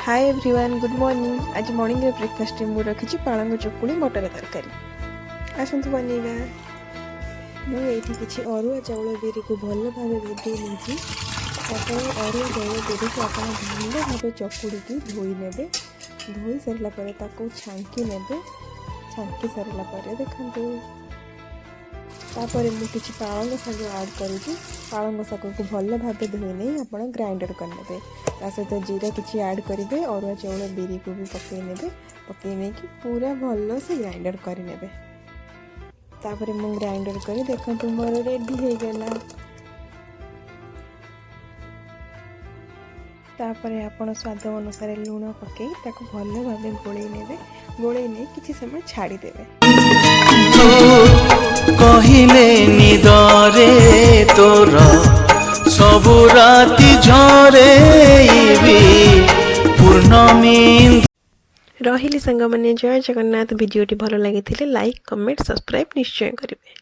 Hi everyone, good morning. आज morning breakfast में मुझे रखी पालंग चकुड़ी मटर तरकारी आसतु बनइबा। मुझे किसी अरुआ चाउल बिरी को भल भाव भेदे नहीं। अरुआ चाउल बिरी को आप भल भाव चकुड़ी की धोई ने। धोई सारा पर छांकी ने। छांकी सारा देखते तापर मुझे पालंग शाग आड करुँगी। पालंग शाग को भल भाव धोई नहीं आप ग्राइंडर करने। सहित जीरा किसी आड करेंगे। अरुआ चाउल बिरी को भी पकई नहीं कि पूरा भल से ग्राइंडर करने। तापर मु ग्राइंडर कर देखो मोर रेडी हो गला। तापर आपण स्वाद अनुसार लुण पकई भल भाव गोल ने। गोल नहीं किसी समय छाड़ीदेवे। कहिले निदरे तोर सबु राति झरे पूर्णमी रही सांग मैंने। जय जगन्नाथ। वीडियोटी भल लगी लाइक कमेंट सब्सक्राइब निश्चय करेंगे।